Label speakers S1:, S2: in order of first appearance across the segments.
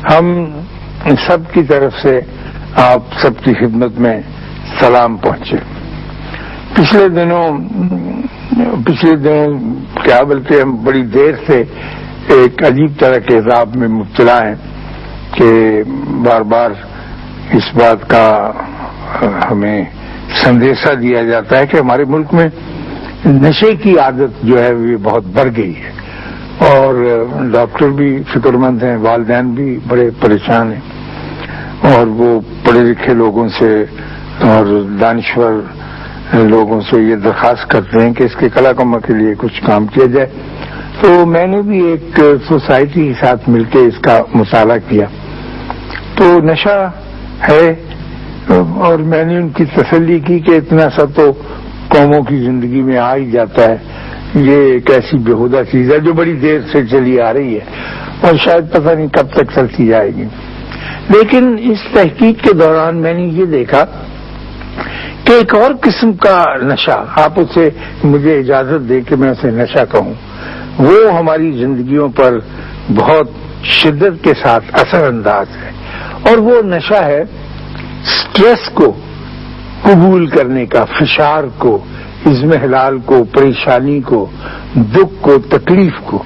S1: ہم سب کی طرف سے آپ سب کی خدمت میں سلام پہنچے۔ پچھلے دنوں کیا بلکہ ہم بڑی دیر سے ایک عجیب طرح کے عذاب میں مبتلا ہیں کہ بار بار اس بات کا ہمیں سندیشہ دیا جاتا ہے کہ ہمارے ملک میں نشے کی عادت جو ہے وہ بہت بڑھ گئی ہے، اور ڈاکٹر بھی فکر مند ہیں، والدین بھی بڑے پریشان ہیں، اور وہ پڑھے لکھے لوگوں سے اور دانشور لوگوں سے یہ درخواست کرتے ہیں کہ اس کے کلا کما کے لیے کچھ کام کیا جائے۔ تو میں نے بھی ایک سوسائٹی کے ساتھ مل کے اس کا مطالعہ کیا، تو نشہ ہے، اور میں نے ان کی تسلی کی کہ اتنا سا تو قوموں کی زندگی میں آ ہی جاتا ہے، یہ ایک ایسی بےہودہ چیز ہے جو بڑی دیر سے چلی آ رہی ہے اور شاید پتہ نہیں کب تک چلتی جائے گی۔ لیکن اس تحقیق کے دوران میں نے یہ دیکھا کہ ایک اور قسم کا نشہ، آپ اسے مجھے اجازت دے کہ میں اسے نشہ کہوں، وہ ہماری زندگیوں پر بہت شدت کے ساتھ اثر انداز ہے، اور وہ نشہ ہے سٹریس کو قبول کرنے کا، فشار کو، اضمحلال کو، پریشانی کو، دکھ کو، تکلیف کو۔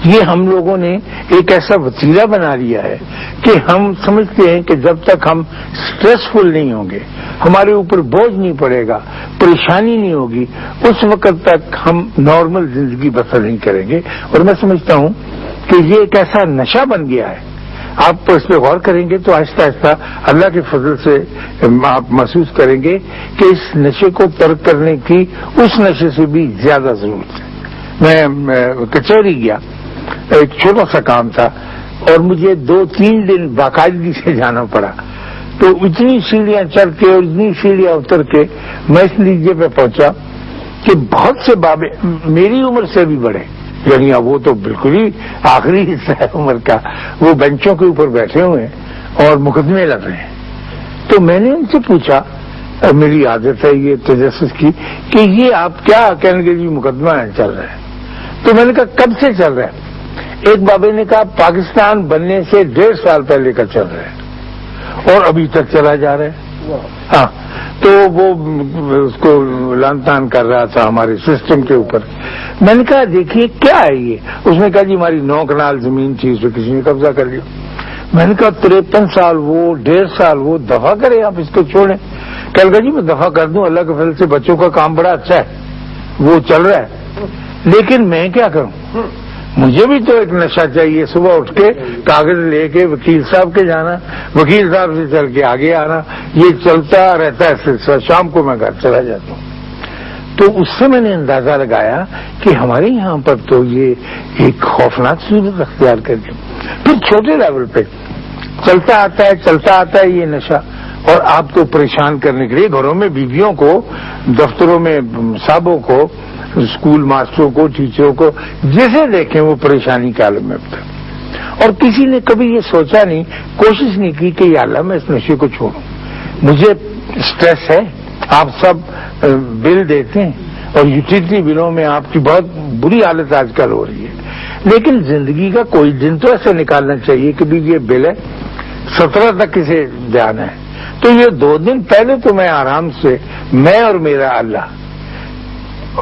S1: یہ ہم لوگوں نے ایک ایسا وسیلہ بنا لیا ہے کہ ہم سمجھتے ہیں کہ جب تک ہم سٹریسفل نہیں ہوں گے، ہمارے اوپر بوجھ نہیں پڑے گا، پریشانی نہیں ہوگی، اس وقت تک ہم نارمل زندگی بسر نہیں کریں گے۔ اور میں سمجھتا ہوں کہ یہ ایک ایسا نشہ بن گیا ہے، آپ اس پہ غور کریں گے تو آہستہ آہستہ اللہ کے فضل سے آپ محسوس کریں گے کہ اس نشے کو ترک کرنے کی اس نشے سے بھی زیادہ ضرورت ہے۔ میں کچہری گیا، ایک چھوٹا سا کام تھا، اور مجھے 2-3 دن باقاعدگی سے جانا پڑا، تو اتنی سیڑھیاں چڑھ کے اور اتنی سیڑھیاں اتر کے میں اس نتیجے پہ پہنچا کہ بہت سے بابے میری عمر سے بھی بڑے، یعنی وہ تو بالکل ہی آخری حصہ ہے عمر کا، وہ بینچوں کے اوپر بیٹھے ہوئے ہیں اور مقدمے لڑ رہے ہیں۔ تو میں نے ان سے پوچھا، میری عادت ہے یہ تجسس کی، کہ یہ آپ کیا کہنے کے جی مقدمہ چل رہا ہے؟ تو میں نے کہا کب سے چل رہا ہے؟ ایک بابے نے کہا پاکستان بننے سے 1.5 سال پہلے کا چل رہا ہے اور ابھی تک چلا جا رہا ہے۔ ہاں، تو وہ اس کو لان تان کر رہا تھا ہمارے سسٹم کے اوپر۔ میں نے کہا دیکھیے کیا ہے یہ؟ اس نے کہا جی ہماری 9 کنال زمین تھی، اس پہ کسی نے قبضہ کر لیا۔ میں نے کہا 53 سال وہ، 1.5 سال وہ، دفع کریں آپ اس کو چھوڑیں۔ کہہ لگا جی میں دفع کر دوں، اللہ کے فضل سے بچوں کا کام بڑا اچھا ہے، وہ چل رہا ہے، لیکن میں کیا کروں؟ مجھے بھی تو ایک نشہ چاہیے، صبح اٹھ کے کاغذ لے کے وکیل صاحب کے جانا، وکیل صاحب سے چل کے آگے آنا، یہ چلتا رہتا ہے سلسلہ، شام کو میں گھر چلا جاتا ہوں۔ تو اس سے میں نے اندازہ لگایا کہ ہمارے یہاں پر تو یہ ایک خوفناک صورت اختیار کر کے پھر چھوٹے لیول پہ چلتا آتا ہے یہ نشہ، اور آپ کو پریشان کرنے کے لیے گھروں میں بیویوں کو، دفتروں میں صاحبوں کو، اسکول ماسٹروں کو، ٹیچروں کو، جسے دیکھیں وہ پریشانی کے عالم میں ابتدا، اور کسی نے کبھی یہ سوچا نہیں، کوشش نہیں کی کہ یا اللہ میں اس نشے کو چھوڑوں، مجھے سٹریس ہے، آپ سب بل دیتے ہیں اور یوٹیلیٹی بلوں میں آپ کی بہت بری حالت آج کل ہو رہی ہے، لیکن زندگی کا کوئی دن تو ایسے نکالنا چاہیے کہ بھی یہ بل ہے 17 تک اسے جانا ہے، تو یہ 2 دن پہلے تو میں آرام سے، میں اور میرا اللہ،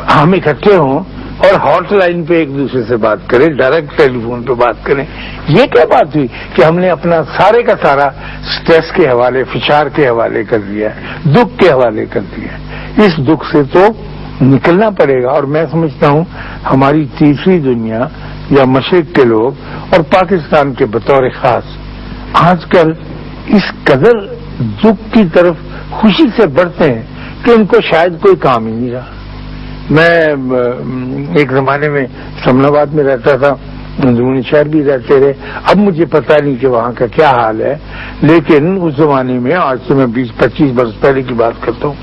S1: ہم اکٹھے ہوں اور ہاٹ لائن پہ ایک دوسرے سے بات کریں، ڈائریکٹ ٹیلی فون پہ بات کریں۔ یہ کیا بات ہوئی کہ ہم نے اپنا سارے کا سارا سٹریس کے حوالے، فشار کے حوالے کر دیا ہے، دکھ کے حوالے کر دیا ہے۔ اس دکھ سے تو نکلنا پڑے گا، اور میں سمجھتا ہوں ہماری تیسری دنیا یا مشرق کے لوگ اور پاکستان کے بطور خاص آج کل اس قدر دکھ کی طرف خوشی سے بڑھتے ہیں کہ ان کو شاید کوئی کام ہی نہیں رہا۔ میں ایک زمانے میں اسلام آباد میں رہتا تھا، اندرونی شہر بھی رہتے رہے، اب مجھے پتہ نہیں کہ وہاں کا کیا حال ہے، لیکن اس زمانے میں، آج سے میں 20-25 برس پہلے کی بات کرتا ہوں،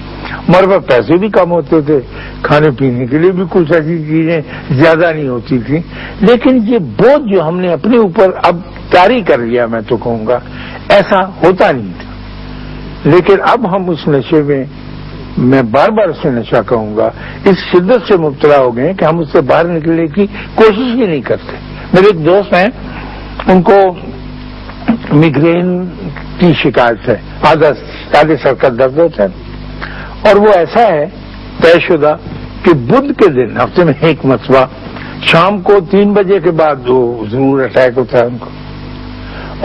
S1: ہمارے پاس پیسے بھی کم ہوتے تھے، کھانے پینے کے لیے بھی کچھ ایسی چیزیں زیادہ نہیں ہوتی تھیں، لیکن یہ بوجھ جو ہم نے اپنے اوپر اب طاری کر لیا، میں تو کہوں گا ایسا ہوتا نہیں تھا، لیکن اب ہم اس نشے میں بار بار اسے نشہ کہوں گا، اس شدت سے مبتلا ہو گئے کہ ہم اس سے باہر نکلنے کی کوشش ہی نہیں کرتے۔ میرے ایک دوست ہیں، ان کو میگرین کی شکایت ہے، آدھے سر کا درد ہوتا ہے، اور وہ ایسا ہے طے شدہ کہ بدھ کے دن ہفتے میں ایک مرتبہ شام کو 3 بجے کے بعد وہ ضرور اٹیک ہوتا ہے ان کو،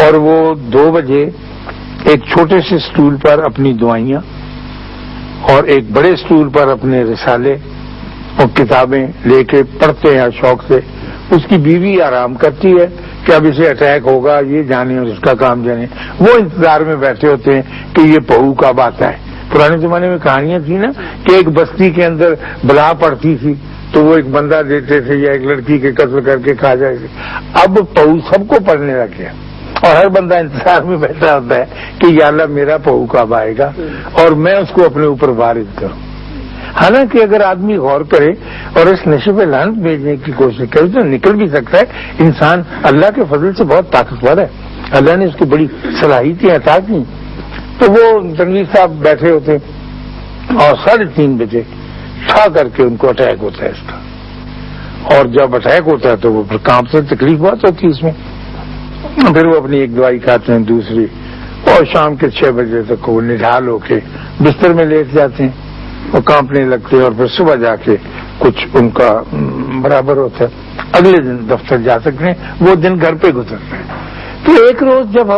S1: اور وہ 2 بجے ایک چھوٹے سے سٹول پر اپنی دعائیاں اور ایک بڑے سٹول پر اپنے رسالے اور کتابیں لے کے پڑھتے ہیں شوق سے. اس کی بیوی آرام کرتی ہے کہ اب اسے اٹیک ہوگا، یہ جانے اور اس کا کام جانے. وہ انتظار میں بیٹھے ہوتے ہیں کہ یہ بہو کب آتا ہے. پرانے زمانے میں کہانیاں تھیں نا کہ ایک بستی کے اندر بلا پڑتی تھی تو وہ ایک بندہ دیتے تھے یا ایک لڑکی کے قتل کر کے کھا جائے گی. اب بہو سب کو پڑھنے لگ گیا اور ہر بندہ انتظار میں بیٹھا ہوتا ہے کہ یا اللہ میرا بہو کب آئے گا اور میں اس کو اپنے اوپر وارد کروں. حالانکہ اگر آدمی غور کرے اور اس نشے پہ لعنت بھیجنے کی کوشش کرے تو نکل بھی سکتا ہے. انسان اللہ کے فضل سے بہت طاقتور ہے، اللہ نے اس کو بڑی صلاحیتیں عطا کی. تو وہ تنویر صاحب بیٹھے ہوتے اور 3:30 بجے ٹھا کر کے ان کو اٹیک ہوتا ہے اس کا. اور جب اٹیک ہوتا ہے تو وہ پھر کام سے تکلیف بہت ہوتی ہے اس میں. پھر وہ اپنی ایک دوائی کھاتے ہیں دوسری، اور شام کے 6 بجے تک وہ نڈھال ہو کے بستر میں لیٹ جاتے ہیں اور کانپنے لگتے ہیں، اور پھر صبح جا کے کچھ ان کا برابر ہوتا ہے، اگلے دن دفتر جا سکتے ہیں. وہ دن گھر پہ گزرتے ہیں. تو ایک روز جب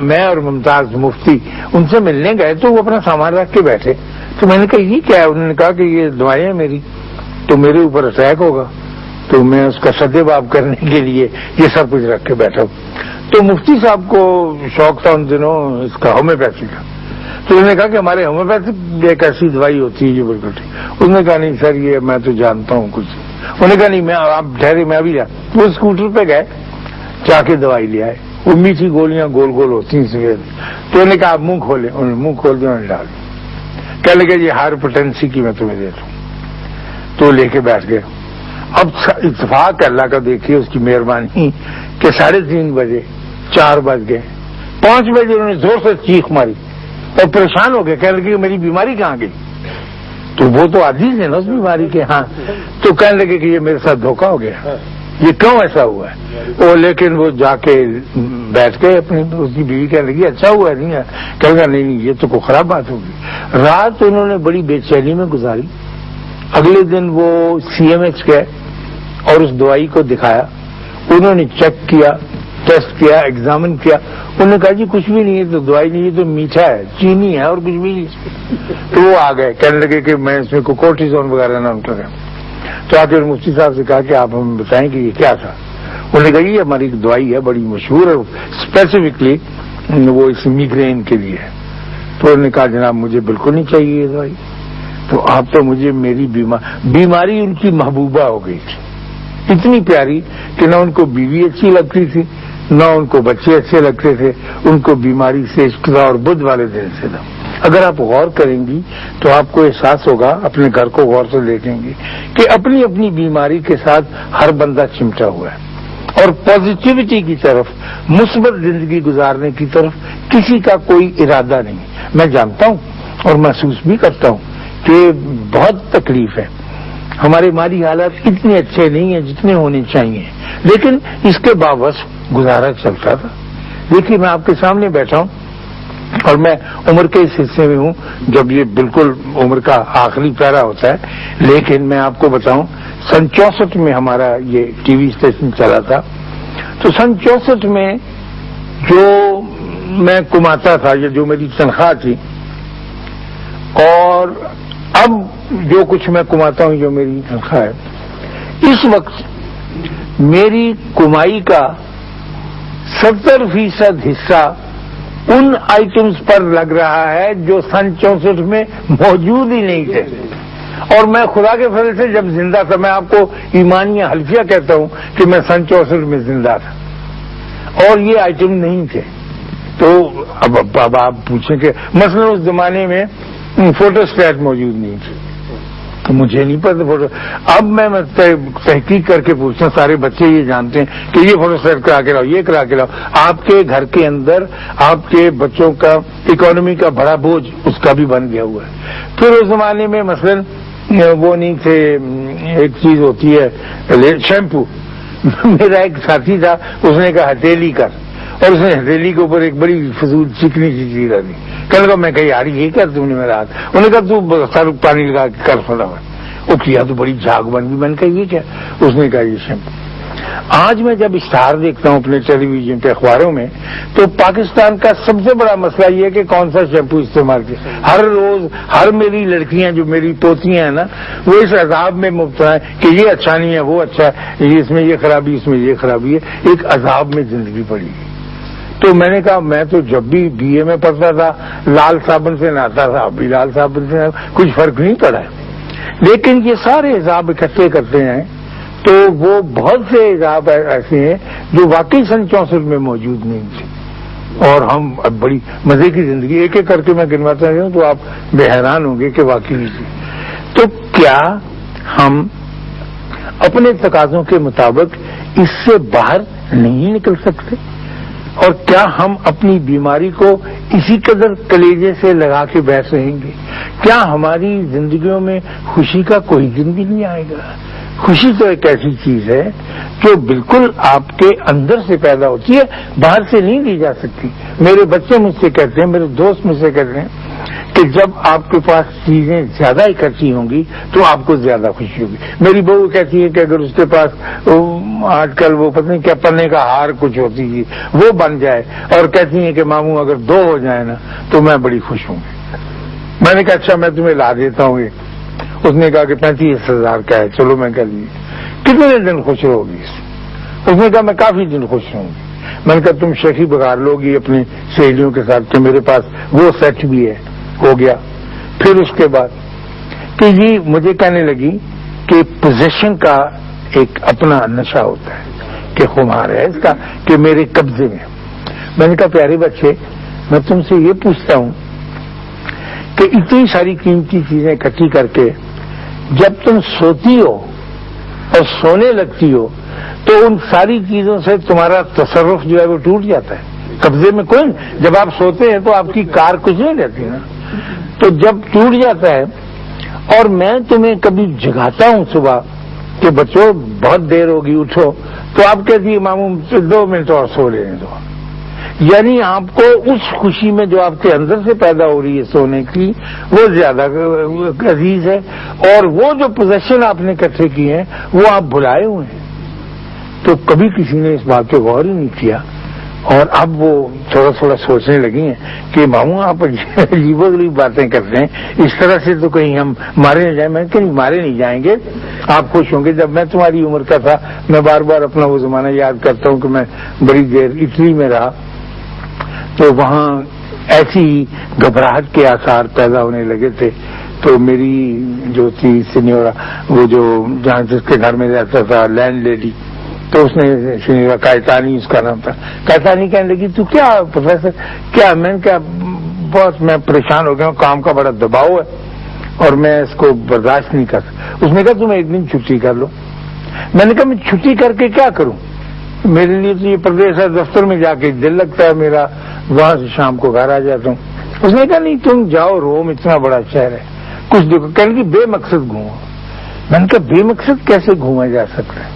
S1: میں اور ممتاز مفتی ان سے ملنے گئے تو وہ اپنا سامان رکھ کے بیٹھے. تو میں نے کہا یہ کیا ہے؟ انہوں نے کہا کہ یہ دعائیں ہیں میری، تو میرے اوپر اٹیک ہوگا تو میں اس کا سدباب کرنے کے لیے یہ سب کچھ رکھ کے بیٹھا ہوں. تو مفتی صاحب کو شوق تھا ان دنوں اس کا ہومیوپیتھی کا. تو انہوں نے کہا کہ ہمارے ہومیوپیتھی ایک ایسی دوائی ہوتی ہے جو بالکل ٹھیک. انہوں نے کہا نہیں سر یہ میں تو جانتا ہوں کچھ. انہوں نے کہا نہیں میں آپ ٹھہرے میں ابھی وہ اسکوٹر پہ گئے جا کے دوائی لے آئے. وہ میٹھی گولیاں گول گول ہوتی ہیں سفید. تو انہوں نے کہا آپ منہ کھولیں. انہوں نے منہ کھول دیا، انہوں نے ڈال دیا. کہنے لگے یہ ہائپرٹینسی کی میں تمہیں دیتا ہوں. تو لے کے بیٹھ گئے. اب اتفاق اللہ کا دیکھیے اس کی مہربانی کہ 3:30 بجے 4 بج گئے. 5 بجے انہوں نے زور سے چیخ ماری اور پریشان ہو گئے، کہنے لگے میری بیماری کہاں گئی. تو وہ تو عزیز ہے نا اس بیماری کے. ہاں تو کہنے لگے کہ یہ میرے ساتھ دھوکہ ہو گیا، یہ کیوں ایسا ہوا ہے. لیکن وہ جا کے بیٹھ گئے اپنی. اس کی بیوی کہنے لگی اچھا ہوا نہیں ہے. کہنے لگا نہیں یہ تو کوئی خراب بات ہوگی. رات انہوں نے بڑی بے چینی میں گزاری. اگلے دن وہ CMH گئے اور اس دوائی کو دکھایا. انہوں نے چیک کیا، ٹیسٹ کیا، ایگزامن کیا. انہوں نے کہا جی کچھ بھی نہیں ہے، تو دوائی نہیں ہے، تو میٹھا ہے، چینی ہے اور کچھ بھی نہیں. تو وہ آ گئے کہنے لگے کہ میں اس میں کوئی کورٹیزون وغیرہ نہ کر. تو آ کے مفتی صاحب سے کہا کہ آپ ہمیں بتائیں کہ یہ کیا تھا. انہوں نے کہا یہ ہماری ایک دوائی ہے بڑی مشہور ہے، اسپیسیفکلی وہ اس میگرین کے لیے ہے. تو انہوں نے کہا جناب مجھے بالکل نہیں چاہیے یہ دوائی. تو آپ تو مجھے میری بیماری ان کی محبوبہ ہو گئی تھی، اتنی پیاری کہ نہ ان کو بیوی اچھی لگتی تھی نہ ان کو بچے اچھے لگتے تھے. ان کو بیماری سے عشق تھا اور بدھ والے دن سے تھا. اگر آپ غور کریں گی تو آپ کو احساس ہوگا، اپنے گھر کو غور سے دیکھیں گی کہ اپنی اپنی بیماری کے ساتھ ہر بندہ چمٹا ہوا ہے اور پازیٹیوٹی کی طرف، مثبت زندگی گزارنے کی طرف کسی کا کوئی ارادہ نہیں. میں جانتا ہوں اور محسوس بھی کرتا ہوں کہ بہت تکلیف ہے. ہمارے مالی حالات اتنے اچھے نہیں ہیں جتنے ہونے چاہیے، لیکن اس کے باوجود گزارا چلتا تھا. دیکھیے میں آپ کے سامنے بیٹھا ہوں اور میں عمر کے اس حصے میں ہوں جب یہ بالکل عمر کا آخری پیرا ہوتا ہے. لیکن میں آپ کو بتاؤں 64 میں ہمارا یہ ٹی وی اسٹیشن چلا تھا. تو 64 میں جو میں کماتا تھا یا جو میری تنخواہ تھی اور اب جو کچھ میں کماتا ہوں جو میری تنخواہ ہے، اس وقت میری کمائی کا 70% حصہ ان آئٹمز پر لگ رہا ہے جو 64 میں موجود ہی نہیں تھے. اور میں خدا کے فضل سے جب زندہ تھا، میں آپ کو ایمانیہ حلفیہ کہتا ہوں کہ میں 64 میں زندہ تھا اور یہ آئٹم نہیں تھے. تو اب آپ پوچھیں کہ مثلا اس زمانے میں فوٹو اسٹیٹ موجود نہیں تھی، تو مجھے نہیں پتا فوٹو. اب میں تحقیق کر کے پوچھتا ہوں، سارے بچے یہ جانتے ہیں کہ یہ فوٹو اسٹیٹ کرا کے لاؤ، یہ کرا کے لاؤ. آپ کے گھر کے اندر آپ کے بچوں کا اکانومی کا بڑا بوجھ اس کا بھی بن گیا ہوا ہے. پھر اس زمانے میں مثلا وہ نہیں تھے، ایک چیز ہوتی ہے شیمپو. میرا ایک ساتھی تھا، اس نے کہا ہتھیلی کر، اور اس نے ہتھیلی کے اوپر ایک بڑی فضول چکنی سی چیز رکھ دی. کہنے لگا میں کہ یار یہ کر تم نے میرا ہاتھ. انہوں نے کہا تو سر پانی لگا کے کر فٹافٹ. وہ کیا تو بڑی جھاگ بن گئی. میں نے کہا یہ کیا؟ اس نے کہا یہ شیمپو. آج میں جب اشتہار دیکھتا ہوں اپنے ٹیلی ویژن پہ اخباروں میں تو پاکستان کا سب سے بڑا مسئلہ یہ ہے کہ کون سا شیمپو استعمال کیا. ہر روز ہر میری لڑکیاں جو میری پوتیاں ہیں نا وہ اس عذاب میں مبتلا ہیں کہ یہ اچھا نہیں ہے وہ اچھا ہے, اس میں یہ خرابی اس میں یہ خرابی ہے. ایک عذاب میں زندگی پڑی. تو میں نے کہا میں تو جب بھی بی اے میں پڑھتا تھا لال صابن سے نہاتا تھا, اب بھی لال صابن سے کچھ فرق نہیں پڑا ہے. لیکن یہ سارے عذاب اکٹھے کرتے ہیں تو وہ بہت سے عذاب ایسے ہیں جو واقعی سن 64 میں موجود نہیں تھے. اور ہم اب بڑی مزے کی زندگی ایک ایک کر کے میں گنواتا ہوں تو آپ بے حیران ہوں گے کہ واقعی تھی. تو کیا ہم اپنے تقاضوں کے مطابق اس سے باہر نہیں نکل سکتے؟ اور کیا ہم اپنی بیماری کو اسی قدر کلیجے سے لگا کے بیٹھ رہیں گے؟ کیا ہماری زندگیوں میں خوشی کا کوئی دن بھی نہیں آئے گا؟ خوشی تو ایک ایسی چیز ہے جو بالکل آپ کے اندر سے پیدا ہوتی ہے, باہر سے نہیں لی جا سکتی. میرے بچے مجھ سے کہتے ہیں, میرے دوست مجھ سے کہتے ہیں کہ جب آپ کے پاس چیزیں زیادہ اکٹھی ہوں گی تو آپ کو زیادہ خوشی ہوگی. میری بہو کہتی ہے کہ اگر اس کے پاس آج کل وہ پتہ نہیں کیا پنے کا ہار کچھ ہوتی تھی وہ بن جائے, اور کہتی ہیں کہ ماموں اگر 2 ہو جائے نا تو میں بڑی خوش ہوں گی. میں نے کہا اچھا میں تمہیں لا دیتا ہوں. اس نے کہا کہ 35,000 کا ہے. چلو میں کہہ لیجیے کتنے دن خوش رہوگی؟ اس نے کہا میں کافی دن خوش ہوں گی. میں نے کہا تم شیخی بگار لو گی اپنی سہیلیوں کے ساتھ کہ میرے پاس وہ سیٹ بھی ہے. ہو گیا. پھر اس کے بعد کہ یہ مجھے کہنے لگی کہ پوزیشن کا ایک اپنا نشہ ہوتا ہے کہ خمار ہے اس کا کہ میرے قبضے میں. میں نے کہا پیارے بچے میں تم سے یہ پوچھتا ہوں کہ اتنی ساری قیمتی چیزیں اکٹھی کر کے جب تم سوتی ہو اور سونے لگتی ہو تو ان ساری چیزوں سے تمہارا تصرف جو ہے وہ ٹوٹ جاتا ہے. قبضے میں کوئی نہیں. جب آپ سوتے ہیں تو آپ کی کار کچھ نہیں رہتی نا, تو جب ٹوٹ جاتا ہے. اور میں تمہیں کبھی جگاتا ہوں صبح کہ بچوں بہت دیر ہوگی اٹھو, تو آپ کہتی ہے ماموں 2 منٹ اور سو لینے دو. یعنی آپ کو اس خوشی میں جو آپ کے اندر سے پیدا ہو رہی ہے سونے کی وہ زیادہ عزیز ہے, اور وہ جو پوزیشن آپ نے اکٹھے کیے ہیں وہ آپ بھلائے ہوئے ہیں. تو کبھی کسی نے اس بات پہ غور ہی نہیں کیا, اور اب وہ تھوڑا تھوڑا سوچنے لگی ہیں کہ ماموں آپ عجیب و غریب باتیں کرتے ہیں, اس طرح سے تو کہیں ہم مارے نہ جائیں. میں کہیں مارے نہیں جائیں گے, آپ خوش ہوں گے. جب میں تمہاری عمر کا تھا میں بار بار اپنا وہ زمانہ یاد کرتا ہوں کہ میں بڑی دیر اٹلی میں رہا تو وہاں ایسی گھبراہٹ کے آثار پیدا ہونے لگے تھے. تو میری جو تھی سینیورا وہ جو جہاں جس کے گھر میں رہتا تھا لینڈ لیڈی, تو اس نے سینیورا کائتانی اس کا نام تھا, کائتانی کہنے لگی تو کیا پروفیسر کیا؟ میں نے کہا بہت میں پریشان ہو گیا ہوں, کام کا بڑا دباؤ ہے اور میں اس کو برداشت نہیں کر سکتا. اس نے کہا تم ایک دن چھٹی کر لو. میں نے کہا میں چھٹی کر کے کیا کروں؟ میرے لیے تو یہ پردیش ہے, دفتر میں جا کے دل لگتا ہے میرا, وہاں سے شام کو گھر آ جاتا ہوں. اس نے کہا نہیں تم جاؤ, روم اتنا بڑا شہر ہے کچھ دیکھو. کہنے کی بے مقصد گھومو. میں نے کہا بے مقصد کیسے گھوما جا سکتا ہے؟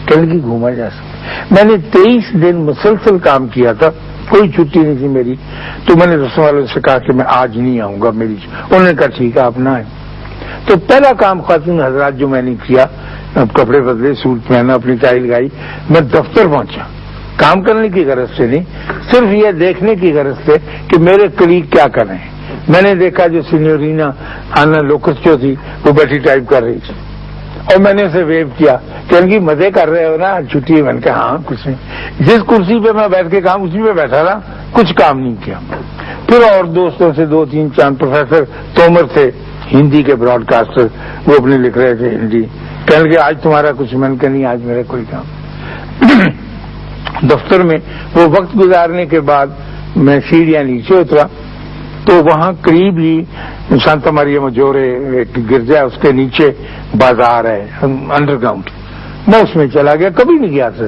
S1: کہنے کی گھوما جا سکتا. میں نے 23 دن مسلسل کام کیا تھا, کوئی چھٹی نہیں تھی میری. تو میں نے رسم والوں سے کہا کہ میں آج نہیں آؤں گا میری. انہوں نے کہا ٹھیک ہے آپ نہ آئیں. تو پہلا کام خواتین حضرات جو میں نے کیا, کپڑے بدلے, سوٹ پہنا, اپنی ٹائی لگائی, میں دفتر پہنچا. کام کرنے کی غرض سے نہیں, صرف یہ دیکھنے کی غرض سے کہ میرے کلیگ کیا کر رہے ہیں. میں نے دیکھا جو سینیورینا آنا لوکسچو تھی وہ بیٹھی ٹائپ کر رہی تھی, اور میں نے اسے ویو کیا کہ ان کی مزے کر رہے ہو نا, چھٹی ہے. میں نے کہا ہاں کچھ نہیں. جس کرسی پہ میں بیٹھ کے کام اسی پہ بیٹھا رہا, کچھ کام نہیں کیا. پھر اور دوستوں سے 2-3 پروفیسر تومر تھے ہندی کے براڈ کاسٹر, وہ اپنے لکھ رہے تھے ہندی. کہنے لگے آج تمہارا کچھ؟ میں نے کہا نہیں آج میرا کوئی کام. دفتر میں وہ وقت گزارنے کے بعد میں سیڑھیاں نیچے اترا تو وہاں قریب ہی سانتا ماریا مجورے ایک گرجا ہے, اس کے نیچے بازار ہے انڈر گراؤنڈ. میں اس میں چلا گیا, کبھی نہیں گیا تھا.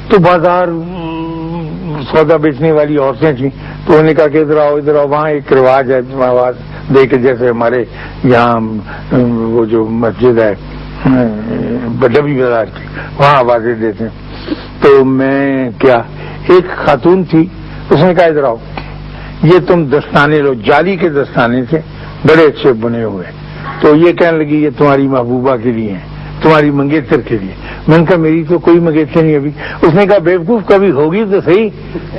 S1: تو بازار سودا بیچنے والی عورتیں تھیں, تو انہوں نے کہا کہ ادھر آؤ ادھر آؤ. وہاں ایک رواج ہے آواز دے کے, جیسے ہمارے یہاں وہ جو مسجد ہے ڈبی بازار کی, وہاں آوازیں دیتے ہیں. تو میں کیا ایک خاتون تھی، اس نے کہا ادھر آؤ، یہ تم دستانے لو، جالی کے دستانے تھے بڑے اچھے بنے ہوئے، تو یہ کہنے لگی یہ تمہاری محبوبہ کے لیے ہیں، تمہاری منگیتر کے لیے۔ میں نے کہا میری تو کوئی منگیتر نہیں ابھی۔ اس نے کہا بیوقوف کبھی ہوگی تو صحیح،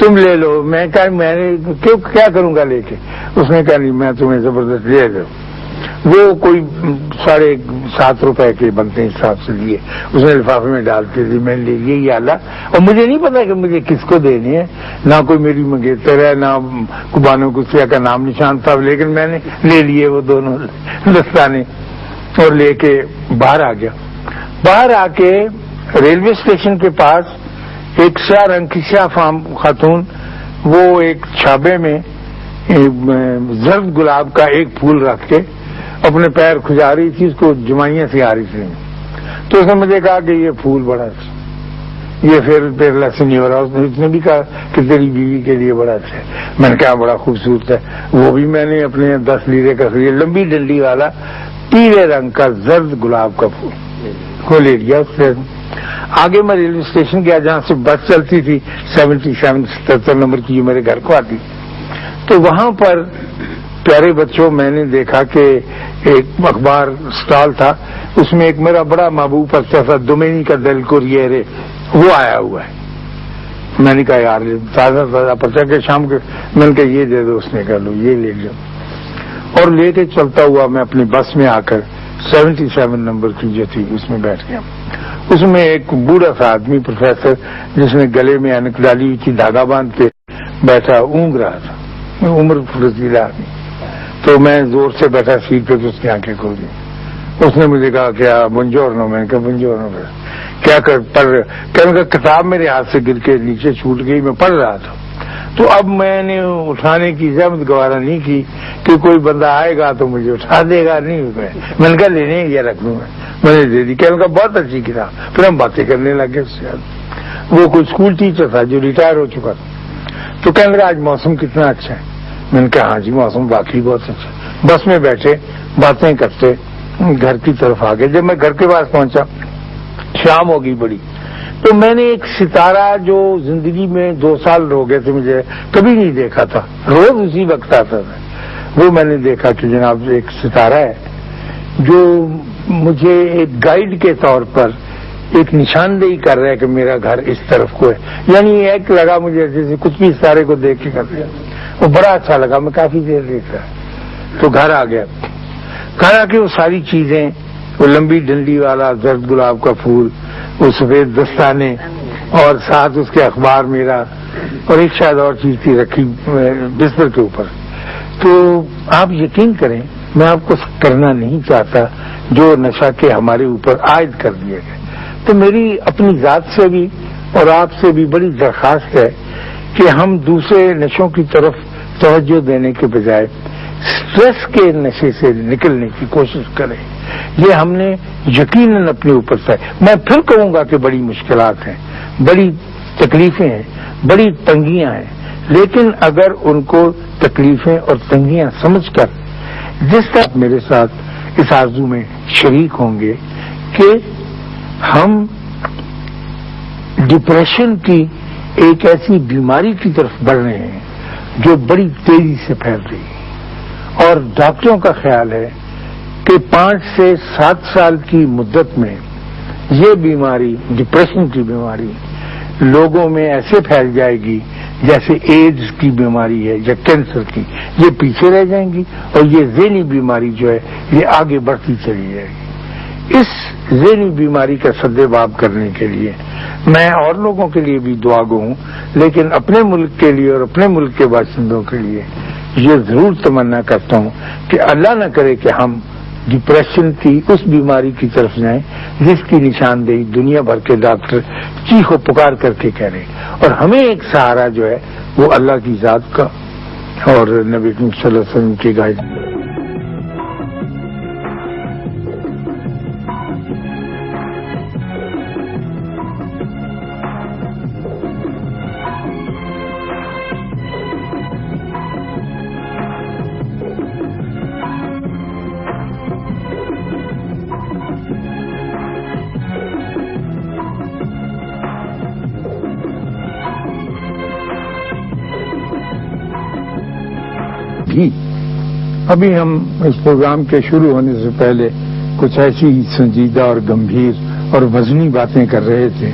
S1: تم لے لو۔ میں کہا میں نے کیا کروں گا لے کے؟ اس نے کہا نہیں میں تمہیں زبردست لے دوں۔ وہ کوئی 7.5 روپے کے بنتے حساب سے لیے، اس نے لفافے میں ڈالتے تھے، میں نے لے لیے یہ آلہ، اور مجھے نہیں پتا کہ مجھے کس کو دینے ہیں، نہ کوئی میری منگیتر ہے، نہ کبانو کسیا کا نام نشان تھا، لیکن میں نے لے لیے وہ دونوں دستانے اور لے کے باہر آ گیا۔ باہر آ کے ریلوے اسٹیشن کے پاس ایک سیاہ رنگ کی سیاہ فام خاتون، وہ ایک چھابے میں زرد گلاب کا ایک پھول رکھ کے اپنے پیر کھجا رہی تھی، اس کو جمائیاں سے آ رہی تھی، تو اس نے مجھے کہا کہ یہ پھول بڑا اچھا، یہ پھر لسن نہیں ہو رہا۔ اس نے بھی کہا کہ تیری بیوی کے لیے بڑا اچھا ہے۔ میں نے کہا بڑا خوبصورت ہے، وہ بھی میں نے اپنے 10 لیرے کا خریدا، لمبی ڈنڈی والا پیلے رنگ کا زرد گلاب کا پھول، وہ لے لیا۔ اس سے آگے میں ریلوے اسٹیشن گیا جہاں سے بس چلتی تھی 77 نمبر کی جو میرے گھر کو آتی، تو وہاں پر پیارے بچوں میں نے دیکھا کہ ایک اخبار سٹال تھا، اس میں ایک میرا بڑا محبوب پرچہ تھا دومینیکا ڈیل کوریرے، وہ آیا ہوا ہے۔ میں نے کہا یار تازہ پرچہ کے شام کے، میں نے کہا یہ دے دو، اس نے کہا لو یہ لے لو، اور لے کے چلتا ہوا میں اپنی بس میں آ کر 77 نمبر کی جو تھی اس میں بیٹھ گیا۔ اس میں ایک بوڑھا سا آدمی پروفیسر جس نے گلے میں اینک ڈالی ہوئی تھی، دھاگا باندھ کے بیٹھا اونگ رہا تھا، عمر رسیدہ آدمی، تو میں زور سے بیٹھا سیٹ پہ تو اس کی آنکھیں کھول دی۔ اس نے مجھے کہا کیا بنجورنو، میں نے کہا بنجورنو، کیا کہنے کا کتاب میرے ہاتھ سے گر کے نیچے چھوٹ گئی، میں پڑھ رہا تھا، تو اب میں نے اٹھانے کی زحمت گوارا نہیں کی کہ کوئی بندہ آئے گا تو مجھے اٹھا دے گا، نہیں میں نے کہا لینے یہ رکھ لوں میں نے دے دی۔ کہنے کا بہت اچھی کتاب، پھر ہم باتیں کرنے لگے اس سے۔ وہ کوئی اسکول ٹیچر تھا جو ریٹائر ہو چکا تھا، تو کہنے لگا آج موسم کتنا اچھا ہے۔ میں نے کہا ہاں جی موسم واقعی بہت اچھا ہے۔ بس میں بیٹھے باتیں کرتے گھر کی طرف آ گئے۔ جب میں گھر کے پاس پہنچا شام ہو گئی بڑی، تو میں نے ایک ستارہ جو زندگی میں 2 سال ہو گئے تھے مجھے کبھی نہیں دیکھا تھا، روز اسی وقت آتا تھا، وہ میں نے دیکھا کہ جناب ایک ستارہ ہے جو مجھے ایک گائیڈ کے طور پر ایک نشاندہی کر رہا ہے کہ میرا گھر اس طرف کو ہے، یعنی ایک لگا مجھے جیسے کچھ بھی ستارے کو دیکھ کے کر دیا، وہ بڑا اچھا لگا، میں کافی دیر دیکھ رہا، تو گھر آ گیا۔ گھر آ کے وہ ساری چیزیں، وہ لمبی ڈنڈی والا زرد گلاب کا پھول، وہ سفید دستانے، اور ساتھ اس کے اخبار میرا، اور ایک شاید اور چیز تھی رکھی بستر کے اوپر، تو آپ یقین کریں میں آپ کو کرنا نہیں چاہتا جو نشہ کے ہمارے اوپر عائد کر دیے گئے، تو میری اپنی ذات سے بھی اور آپ سے بھی بڑی درخواست ہے کہ ہم دوسرے نشوں کی طرف توجہ دینے کے بجائے سٹریس کے نشے سے نکلنے کی کوشش کریں۔ یہ ہم نے یقیناً اپنے اوپر سے، میں پھر کہوں گا کہ بڑی مشکلات ہیں، بڑی تکلیفیں ہیں، بڑی تنگیاں ہیں، لیکن اگر ان کو تکلیفیں اور تنگیاں سمجھ کر جس طرح میرے ساتھ اس آرزو میں شریک ہوں گے کہ ہم ڈپریشن کی ایک ایسی بیماری کی طرف بڑھ رہے ہیں جو بڑی تیزی سے پھیل رہی ہے، اور ڈاکٹروں کا خیال ہے کہ 5 سے 7 سال کی مدت میں یہ بیماری، ڈپریشن کی بیماری لوگوں میں ایسے پھیل جائے گی جیسے ایڈز کی بیماری ہے یا کینسر کی، یہ پیچھے رہ جائیں گی، اور یہ ذہنی بیماری جو ہے یہ آگے بڑھتی چلی جائے گی۔ اس ذہنی بیماری کا سدباب کرنے کے لیے میں اور لوگوں کے لیے بھی دعا گو ہوں، لیکن اپنے ملک کے لیے اور اپنے ملک کے باشندوں کے لیے یہ ضرور تمنا کرتا ہوں کہ اللہ نہ کرے کہ ہم ڈپریشن کی اس بیماری کی طرف جائیں جس کی نشاندہی دنیا بھر کے ڈاکٹر چیخ و پکار کر کے کہہ رہے ہیں، اور ہمیں ایک سہارا جو ہے وہ اللہ کی ذات کا اور نبی کریم صلی اللہ علیہ وسلم کی گائیڈ۔ بھی ابھی ہم اس پروگرام کے شروع ہونے سے پہلے کچھ ایسی ہی سنجیدہ اور گمبھیر اور وزنی باتیں کر رہے تھے،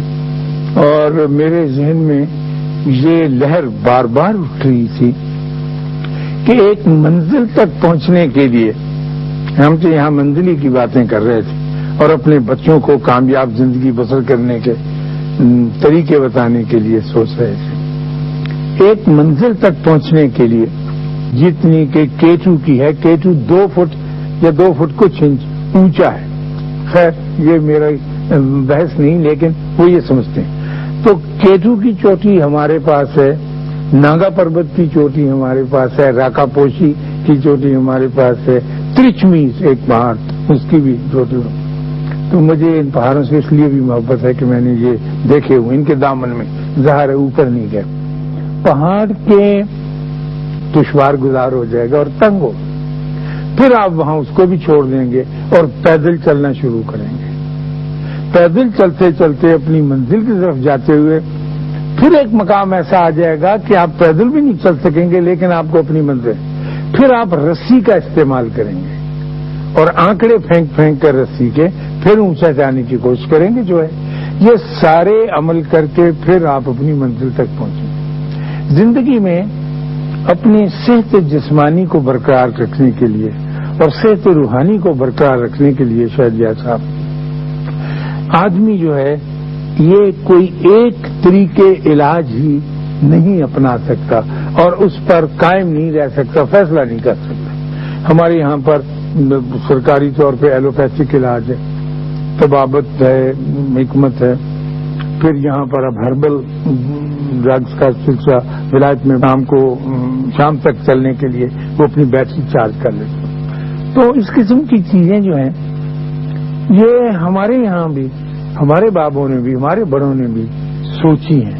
S1: اور میرے ذہن میں یہ لہر بار بار اٹھ رہی تھی کہ ایک منزل تک پہنچنے کے لیے ہم تو یہاں منزلی کی باتیں کر رہے تھے اور اپنے بچوں کو کامیاب زندگی بسر کرنے کے طریقے بتانے کے لیے سوچ رہے تھے۔ ایک منزل تک پہنچنے کے لیے جتنی کہ K2 کی ہے، K2 2 فٹ یا 2 فٹ کچھ انچ اونچا ہے، خیر یہ میرا بحث نہیں، لیکن وہ یہ سمجھتے ہیں۔ تو K2 کی چوٹی ہمارے پاس ہے، ناگا پربت کی چوٹی ہمارے پاس ہے، راکا پوشی کی چوٹی ہمارے پاس ہے، ترچمیز ایک پہاڑ اس کی بھی چوٹی۔ تو مجھے ان پہاڑوں سے اس لیے بھی محبت ہے کہ میں نے یہ دیکھے ہوئے، ان کے دامن میں ظاہر ہے اوپر نہیں گئے۔ پہاڑ کے دشوار گزار ہو جائے گا اور تنگ ہو، پھر آپ وہاں اس کو بھی چھوڑ دیں گے اور پیدل چلنا شروع کریں گے۔ پیدل چلتے چلتے اپنی منزل کی طرف جاتے ہوئے پھر ایک مقام ایسا آ جائے گا کہ آپ پیدل بھی نہیں چل سکیں گے، لیکن آپ کو اپنی منزل، پھر آپ رسی کا استعمال کریں گے اور آنکڑے پھینک پھینک کر رسی کے پھر اونچا جانے کی کوشش کریں گے۔ جو ہے یہ سارے عمل کر کے پھر آپ اپنی منزل تک پہنچیں۔ زندگی میں اپنی صحت جسمانی کو برقرار رکھنے کے لیے اور صحت روحانی کو برقرار رکھنے کے لیے شہریار صاحب، آدمی جو ہے یہ کوئی ایک طریقے علاج ہی نہیں اپنا سکتا اور اس پر قائم نہیں رہ سکتا، فیصلہ نہیں کر سکتا۔ ہمارے یہاں پر سرکاری طور پہ ایلوپیتھک علاج ہے، طبابت ہے، حکمت ہے، پھر یہاں پر اب ہربل ڈرگس کا سلسلہ ولایت میں شام تک چلنے کے لیے وہ اپنی بیٹری چارج کر لیتے۔ تو اس قسم کی چیزیں جو ہیں یہ ہمارے یہاں بھی، ہمارے بابوں نے بھی، ہمارے بڑوں نے بھی سوچی ہیں،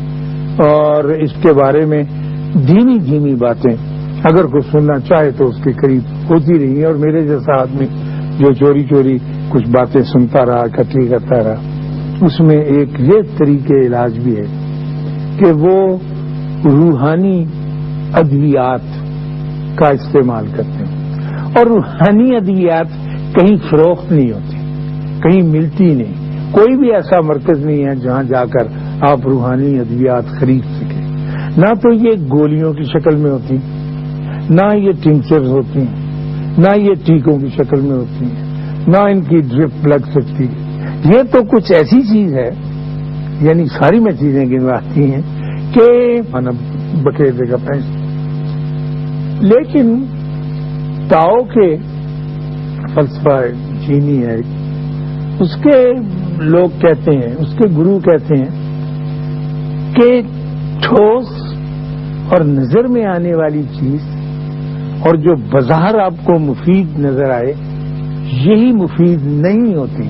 S1: اور اس کے بارے میں دھیمی دھیمی باتیں اگر کوئی سننا چاہے تو اس کے قریب ہوتی رہی ہیں، اور میرے جیسا آدمی جو چوری چوری کچھ باتیں سنتا رہا، اکٹھی کرتا رہا، اس میں ایک یہ طریقے علاج بھی ہے کہ وہ روحانی ادویات کا استعمال کرتے ہیں، اور روحانی ادویات کہیں فروخت نہیں ہوتی، کہیں ملتی نہیں، کوئی بھی ایسا مرکز نہیں ہے جہاں جا کر آپ روحانی ادویات خرید سکیں۔ نہ تو یہ گولیوں کی شکل میں ہوتی، نہ یہ ٹنکچرز ہوتی ہیں، نہ یہ ٹیکوں کی شکل میں ہوتی ہیں، نہ ان کی ڈرپ لگ سکتی۔ یہ تو کچھ ایسی چیز ہے، یعنی ساری میں چیزیں گنواتی ہیں کہ بکھیر دے گا پیسے۔ لیکن تاؤ کے فلسفہ چینی ہے، اس کے لوگ کہتے ہیں، اس کے گرو کہتے ہیں کہ ٹھوس اور نظر میں آنے والی چیز اور جو بظاہر آپ کو مفید نظر آئے یہی مفید نہیں ہوتی۔